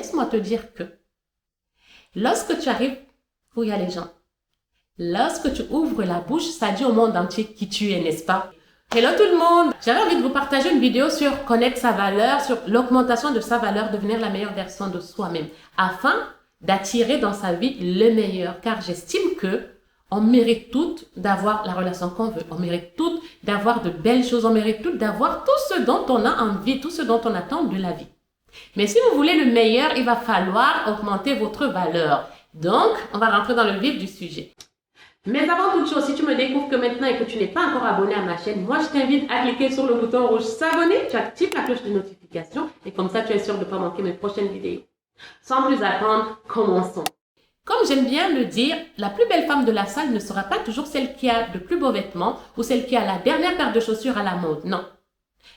laisse-moi te dire que lorsque tu arrives où il y a les gens, lorsque tu ouvres la bouche, ça dit au monde entier qui tu es, n'est-ce pas? Hello tout le monde! J'avais envie de vous partager une vidéo sur connaître sa valeur, sur l'augmentation de sa valeur, devenir la meilleure version de soi-même, afin d'attirer dans sa vie le meilleur. Car j'estime que on mérite toutes d'avoir la relation qu'on veut. On mérite toutes d'avoir de belles choses. On mérite toutes d'avoir tout ce dont on a envie, tout ce dont on attend de la vie. Mais si vous voulez le meilleur, il va falloir augmenter votre valeur. Donc, on va rentrer dans le vif du sujet. Mais avant toute chose, si tu me découvres que maintenant et que tu n'es pas encore abonné à ma chaîne, moi je t'invite à cliquer sur le bouton rouge s'abonner, tu actives la cloche de notification et comme ça tu es sûr de ne pas manquer mes prochaines vidéos. Sans plus attendre, commençons. Comme j'aime bien le dire, la plus belle femme de la salle ne sera pas toujours celle qui a de plus beaux vêtements ou celle qui a la dernière paire de chaussures à la mode, non.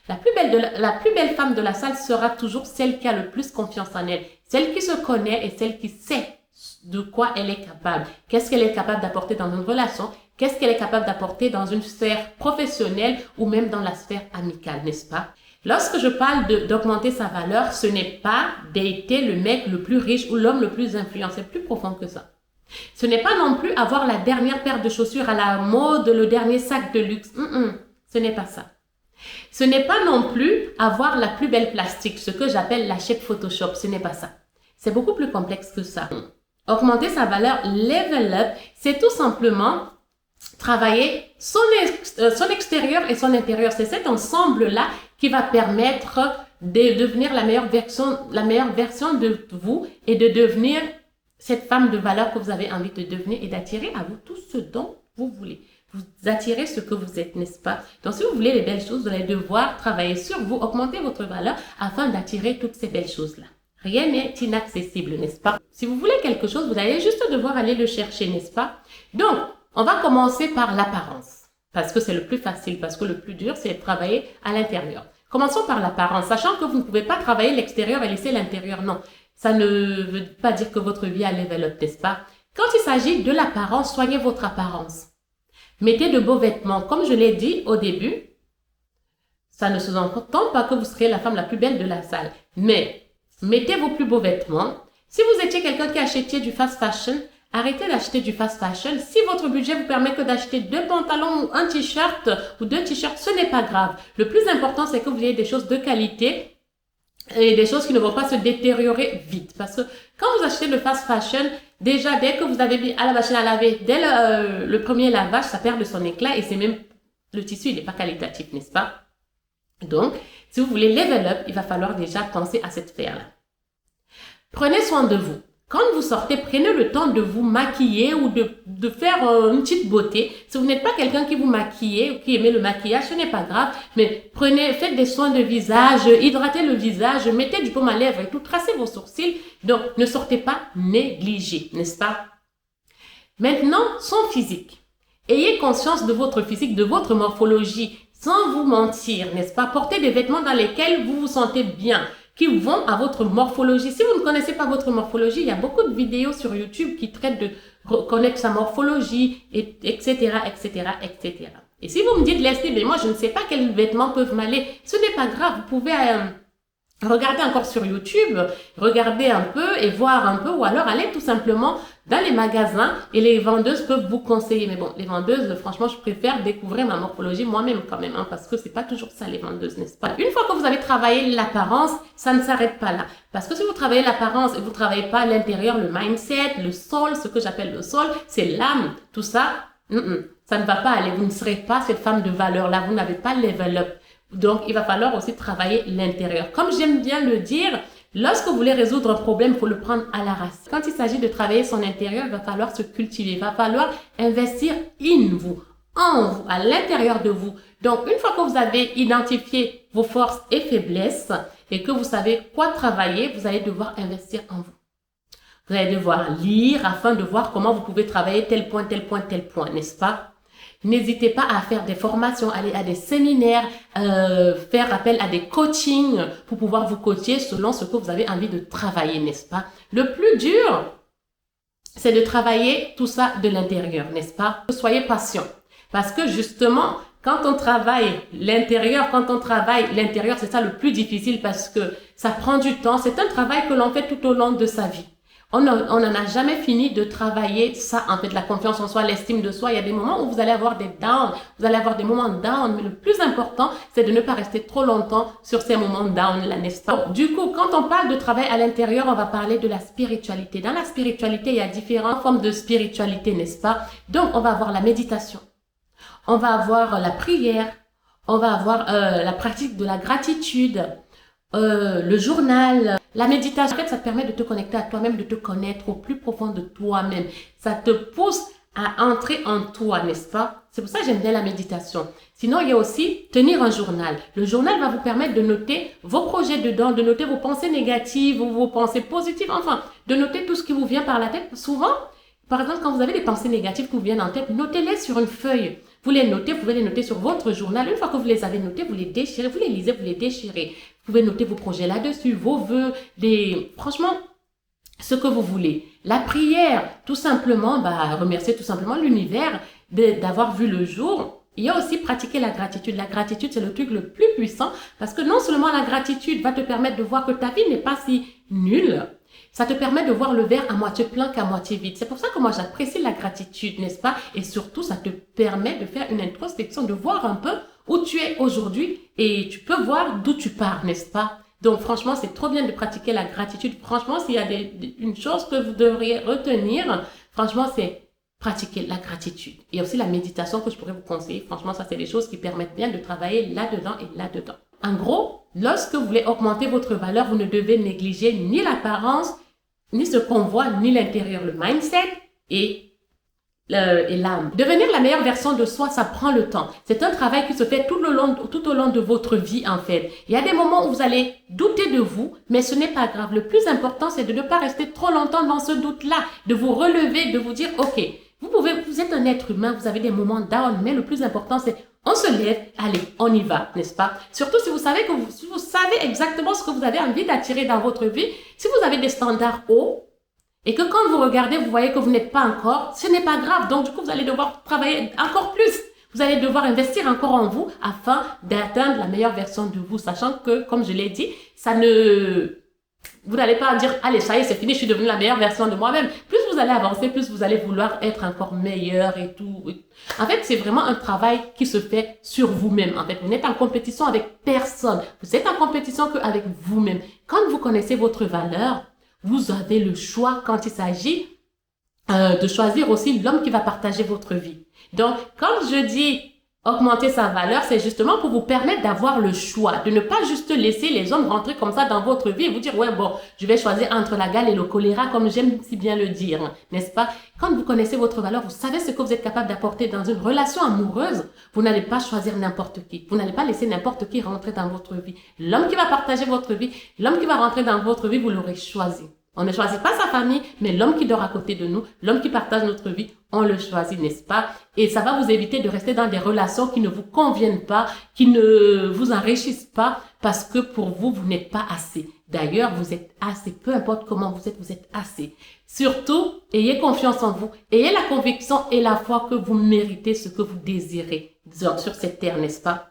La plus belle femme de la salle sera toujours celle qui a le plus confiance en elle, celle qui se connaît et celle qui sait de quoi elle est capable. Qu'est-ce qu'elle est capable d'apporter dans une relation? Qu'est-ce qu'elle est capable d'apporter dans une sphère professionnelle ou même dans la sphère amicale, n'est-ce pas? Lorsque je parle d'augmenter sa valeur, ce n'est pas dater le mec le plus riche ou l'homme le plus influent. C'est plus profond que ça. Ce n'est pas non plus avoir la dernière paire de chaussures à la mode, le dernier sac de luxe. Ce n'est pas ça. Ce n'est pas non plus avoir la plus belle plastique, ce que j'appelle la shape Photoshop. Ce n'est pas ça. C'est beaucoup plus complexe que ça. Augmenter sa valeur, level up, c'est tout simplement travailler son extérieur et son intérieur. C'est cet ensemble-là qui va permettre de devenir la meilleure version de vous et de devenir cette femme de valeur que vous avez envie de devenir et d'attirer à vous tout ce dont vous voulez. Vous attirez ce que vous êtes, n'est-ce pas? Donc, si vous voulez les belles choses, vous allez devoir travailler sur vous, augmenter votre valeur afin d'attirer toutes ces belles choses-là. Rien n'est inaccessible, n'est-ce pas? Si vous voulez quelque chose, vous allez juste devoir aller le chercher, n'est-ce pas? Donc, on va commencer par l'apparence. Parce que c'est le plus facile, parce que le plus dur, c'est de travailler à l'intérieur. Commençons par l'apparence, sachant que vous ne pouvez pas travailler l'extérieur et laisser l'intérieur. Non, ça ne veut pas dire que votre vie a level up, n'est-ce pas? Quand il s'agit de l'apparence, soignez votre apparence. Mettez de beaux vêtements. Comme je l'ai dit au début, ça ne sous-entend pas que vous serez la femme la plus belle de la salle. Mais mettez vos plus beaux vêtements. Si vous étiez quelqu'un qui achetiez du fast fashion, arrêtez d'acheter du fast fashion. Si votre budget vous permet que d'acheter 2 pantalons ou un t-shirt ou 2 t-shirts, ce n'est pas grave. Le plus important, c'est que vous ayez des choses de qualité et des choses qui ne vont pas se détériorer vite. Parce que quand vous achetez le fast fashion, déjà, dès que vous avez mis à la machine à laver, dès le premier lavage, ça perd de son éclat et c'est même, le tissu, il n'est pas qualitatif, n'est-ce pas? Donc, si vous voulez level up, il va falloir déjà penser à cette sphère-là. Prenez soin de vous. Quand vous sortez, prenez le temps de vous maquiller ou de faire une petite beauté. Si vous n'êtes pas quelqu'un qui vous maquille ou qui aimez le maquillage, ce n'est pas grave. Mais faites des soins de visage, hydratez le visage, mettez du baume à lèvres et tout, tracez vos sourcils. Donc, ne sortez pas négligé, n'est-ce pas? Maintenant, son physique. Ayez conscience de votre physique, de votre morphologie, sans vous mentir, n'est-ce pas? Portez des vêtements dans lesquels vous vous sentez bien, qui vont à votre morphologie. Si vous ne connaissez pas votre morphologie, il y a beaucoup de vidéos sur YouTube qui traitent de reconnaître sa morphologie, etc., etc., etc. Et si vous me dites, Leslie, mais moi, je ne sais pas quels vêtements peuvent m'aller, ce n'est pas grave. Vous pouvez regarder encore sur YouTube, regarder un peu et voir un peu, ou alors aller tout simplement dans les magasins et les vendeuses peuvent vous conseiller. Mais bon, les vendeuses, franchement, je préfère découvrir ma morphologie moi-même quand même, parce que c'est pas toujours ça les vendeuses, n'est-ce pas? Une fois que vous avez travaillé l'apparence, ça ne s'arrête pas là. Parce que si vous travaillez l'apparence et vous travaillez pas l'intérieur, le mindset, le soul, ce que j'appelle le soul, c'est l'âme, tout ça, ça ne va pas aller. Vous ne serez pas cette femme de valeur là, vous n'avez pas level up. Donc, il va falloir aussi travailler l'intérieur. Comme j'aime bien le dire, lorsque vous voulez résoudre un problème, il faut le prendre à la racine. Quand il s'agit de travailler son intérieur, il va falloir se cultiver. Il va falloir investir in vous, en vous, à l'intérieur de vous. Donc, une fois que vous avez identifié vos forces et faiblesses et que vous savez quoi travailler, vous allez devoir investir en vous. Vous allez devoir lire afin de voir comment vous pouvez travailler tel point, n'est-ce pas? N'hésitez pas à faire des formations, aller à des séminaires, faire appel à des coachings pour pouvoir vous coacher selon ce que vous avez envie de travailler, n'est-ce pas? Le plus dur, c'est de travailler tout ça de l'intérieur, n'est-ce pas? Soyez patient. Parce que justement, quand on travaille l'intérieur, c'est ça le plus difficile parce que ça prend du temps. C'est un travail que l'on fait tout au long de sa vie. On n'en a jamais fini de travailler ça, en fait, la confiance en soi, l'estime de soi. Il y a des moments où vous allez avoir des downs, vous allez avoir des moments down, mais le plus important, c'est de ne pas rester trop longtemps sur ces moments down, là, n'est-ce pas? Du coup, quand on parle de travail à l'intérieur, on va parler de la spiritualité. Dans la spiritualité, il y a différentes formes de spiritualité, n'est-ce pas? Donc, on va avoir la méditation, on va avoir la prière, on va avoir la pratique de la gratitude, le journal, la méditation. En fait, ça te permet de te connecter à toi-même, de te connaître au plus profond de toi-même. Ça te pousse à entrer en toi, n'est-ce pas? C'est pour ça que j'aime bien la méditation. Sinon, il y a aussi tenir un journal. Le journal va vous permettre de noter vos projets dedans, de noter vos pensées négatives ou vos pensées positives, enfin, de noter tout ce qui vous vient par la tête. Souvent, par exemple, quand vous avez des pensées négatives qui vous viennent en tête, notez-les sur une feuille. Vous les notez, vous pouvez les noter sur votre journal. Une fois que vous les avez notés, vous les déchirez, vous les lisez, vous les déchirez. Vous pouvez noter vos projets là-dessus, vos vœux, franchement, ce que vous voulez. La prière, tout simplement, remercier tout simplement l'univers d'avoir vu le jour. Il y a aussi pratiquer la gratitude. La gratitude, c'est le truc le plus puissant parce que non seulement la gratitude va te permettre de voir que ta vie n'est pas si nulle, ça te permet de voir le verre à moitié plein qu'à moitié vide. C'est pour ça que moi, j'apprécie la gratitude, n'est-ce pas? Et surtout, ça te permet de faire une introspection, de voir un peu où tu es aujourd'hui et tu peux voir d'où tu pars, n'est-ce pas? Donc, franchement, c'est trop bien de pratiquer la gratitude. Franchement, s'il y a une chose que vous devriez retenir, franchement, c'est pratiquer la gratitude. Et aussi la méditation que je pourrais vous conseiller. Franchement, ça, c'est des choses qui permettent bien de travailler là-dedans et là-dedans. En gros, lorsque vous voulez augmenter votre valeur, vous ne devez négliger ni l'apparence, ni ce qu'on voit, ni l'intérieur, le mindset et l'âme. Devenir la meilleure version de soi, ça prend le temps. C'est un travail qui se fait tout au long de votre vie, en fait. Il y a des moments où vous allez douter de vous, mais ce n'est pas grave. Le plus important, c'est de ne pas rester trop longtemps dans ce doute-là, de vous relever, de vous dire, OK, vous êtes un être humain, vous avez des moments down, mais le plus important, c'est on se lève, allez, on y va, n'est-ce pas? Surtout si vous savez si vous savez exactement ce que vous avez envie d'attirer dans votre vie, si vous avez des standards hauts, et que quand vous regardez, vous voyez que vous n'êtes pas encore, ce n'est pas grave. Donc, du coup, vous allez devoir travailler encore plus. Vous allez devoir investir encore en vous afin d'atteindre la meilleure version de vous, sachant que, comme je l'ai dit, vous n'allez pas dire, allez, ça y est, c'est fini, je suis devenue la meilleure version de moi-même. Plus vous allez avancer, plus vous allez vouloir être encore meilleur et tout. En fait, c'est vraiment un travail qui se fait sur vous-même. En fait, vous n'êtes en compétition avec personne. Vous êtes en compétition qu'avec vous-même. Quand vous connaissez votre valeur, vous avez le choix quand il s'agit de choisir aussi l'homme qui va partager votre vie. Donc, quand je dis augmenter sa valeur, c'est justement pour vous permettre d'avoir le choix, de ne pas juste laisser les hommes rentrer comme ça dans votre vie et vous dire, ouais, bon, je vais choisir entre la gale et le choléra, comme j'aime si bien le dire, n'est-ce pas? Quand vous connaissez votre valeur, vous savez ce que vous êtes capable d'apporter dans une relation amoureuse, vous n'allez pas choisir n'importe qui. Vous n'allez pas laisser n'importe qui rentrer dans votre vie. L'homme qui va partager votre vie, l'homme qui va rentrer dans votre vie, vous l'aurez choisi. On ne choisit pas sa famille, mais l'homme qui dort à côté de nous, l'homme qui partage notre vie, on le choisit, n'est-ce pas? Et ça va vous éviter de rester dans des relations qui ne vous conviennent pas, qui ne vous enrichissent pas, parce que pour vous, vous n'êtes pas assez. D'ailleurs, vous êtes assez. Peu importe comment vous êtes assez. Surtout, ayez confiance en vous. Ayez la conviction et la foi que vous méritez ce que vous désirez sur cette terre, n'est-ce pas?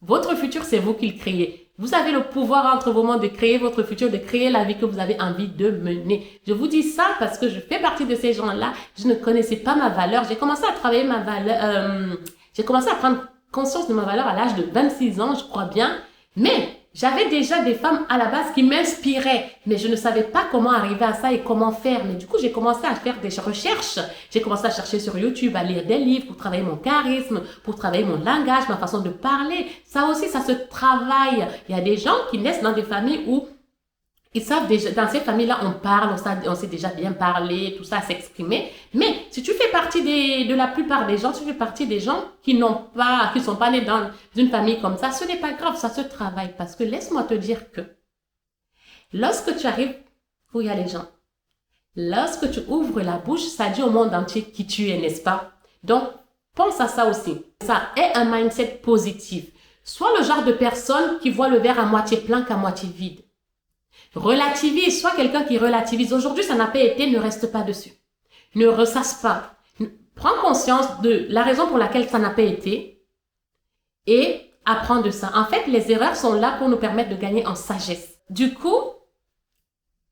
Votre futur, c'est vous qui le créez. Vous avez le pouvoir entre vos mains de créer votre futur, de créer la vie que vous avez envie de mener. Je vous dis ça parce que je fais partie de ces gens-là. Je ne connaissais pas ma valeur. J'ai commencé à travailler ma valeur. J'ai commencé à prendre conscience de ma valeur à l'âge de 26 ans, je crois bien. Mais j'avais déjà des femmes à la base qui m'inspiraient, mais je ne savais pas comment arriver à ça et comment faire. Mais du coup, j'ai commencé à faire des recherches. J'ai commencé à chercher sur YouTube, à lire des livres pour travailler mon charisme, pour travailler mon langage, ma façon de parler. Ça aussi, ça se travaille. Il y a des gens qui naissent dans des familles où ils savent déjà, dans ces familles-là, on parle, on sait déjà bien parler, tout ça, s'exprimer. Mais si tu fais partie de la plupart des gens, si tu fais partie des gens qui sont pas nés dans une famille comme ça, ce n'est pas grave, ça se travaille. Parce que laisse-moi te dire que lorsque tu arrives où il y a les gens, lorsque tu ouvres la bouche, ça dit au monde entier qui tu es, n'est-ce pas? Donc, pense à ça aussi. Ça est un mindset positif. Sois le genre de personne qui voit le verre à moitié plein qu'à moitié vide. Relativise, sois quelqu'un qui relativise. Aujourd'hui, ça n'a pas été, ne reste pas dessus. Ne ressasse pas. Prends conscience de la raison pour laquelle ça n'a pas été. et apprendre de ça. En fait, les erreurs sont là pour nous permettre de gagner en sagesse. Du coup,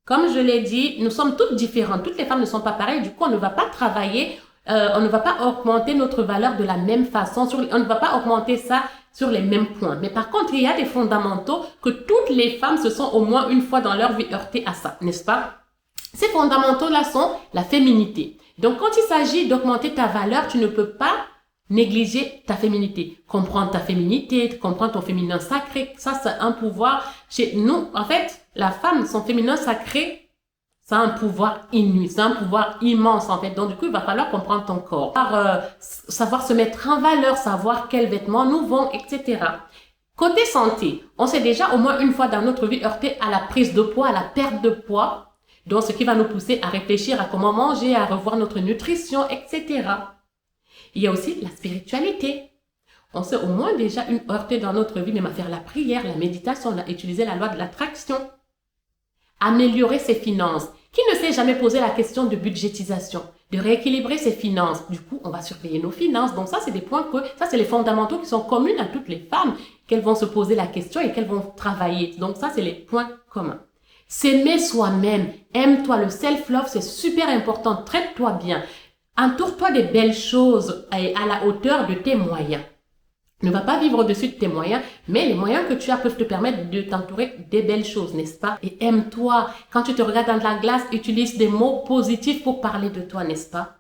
comme je l'ai dit, nous sommes toutes différentes. Toutes les femmes ne sont pas pareilles. Du coup, on ne va pas travailler, on ne va pas augmenter notre valeur de la même façon. On ne va pas augmenter ça sur les mêmes points. Mais par contre, il y a des fondamentaux que toutes les femmes se sont au moins une fois dans leur vie heurtées à ça, n'est-ce pas? Ces fondamentaux-là sont la féminité. Donc, quand il s'agit d'augmenter ta valeur, tu ne peux pas négliger ta féminité. Comprendre ta féminité, comprendre ton féminin sacré, ça c'est un pouvoir. Chez nous, en fait, la femme, son féminin sacré, ça a un pouvoir inouï, c'est un pouvoir immense en fait. Donc du coup, il va falloir comprendre ton corps, savoir se mettre en valeur, savoir quels vêtements nous vont, etc. Côté santé, on s'est déjà au moins une fois dans notre vie heurté à la prise de poids, à la perte de poids. Donc ce qui va nous pousser à réfléchir à comment manger, à revoir notre nutrition, etc. Il y a aussi la spiritualité. On s'est au moins déjà heurté dans notre vie, même à faire la prière, la méditation, à utiliser la loi de l'attraction. Améliorer ses finances. Qui ne s'est jamais posé la question de budgétisation, de rééquilibrer ses finances? Du coup, on va surveiller nos finances. Donc ça, c'est des points ça, c'est les fondamentaux qui sont communs à toutes les femmes, qu'elles vont se poser la question et qu'elles vont travailler. Donc ça, c'est les points communs. S'aimer soi-même. Aime-toi. Le self-love, c'est super important. Traite-toi bien. Entoure-toi des belles choses à la hauteur de tes moyens. Ne va pas vivre au-dessus de tes moyens, mais les moyens que tu as peuvent te permettre de t'entourer des belles choses, n'est-ce pas? Et aime-toi. Quand tu te regardes dans la glace, utilise des mots positifs pour parler de toi, n'est-ce pas?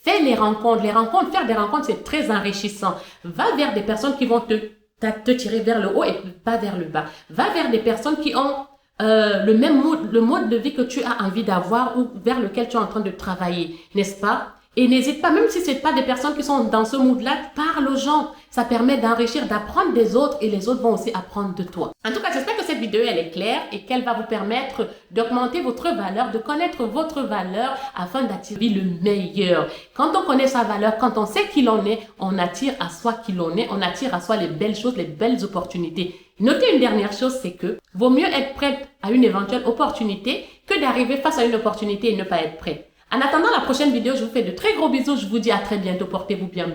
Fais les rencontres. Faire des rencontres, c'est très enrichissant. Va vers des personnes qui vont te tirer vers le haut et pas vers le bas. Va vers des personnes qui ont le mode de vie que tu as envie d'avoir ou vers lequel tu es en train de travailler, n'est-ce pas? Et n'hésite pas, même si ce n'est pas des personnes qui sont dans ce mood-là, parle aux gens. Ça permet d'enrichir, d'apprendre des autres et les autres vont aussi apprendre de toi. En tout cas, j'espère que cette vidéo, elle est claire et qu'elle va vous permettre d'augmenter votre valeur, de connaître votre valeur afin d'attirer le meilleur. Quand on connaît sa valeur, quand on sait qui l'on est, on attire à soi qui l'on est, on attire à soi les belles choses, les belles opportunités. Notez une dernière chose, c'est que vaut mieux être prête à une éventuelle opportunité que d'arriver face à une opportunité et ne pas être prête. En attendant la prochaine vidéo, je vous fais de très gros bisous. Je vous dis à très bientôt. Portez-vous bien.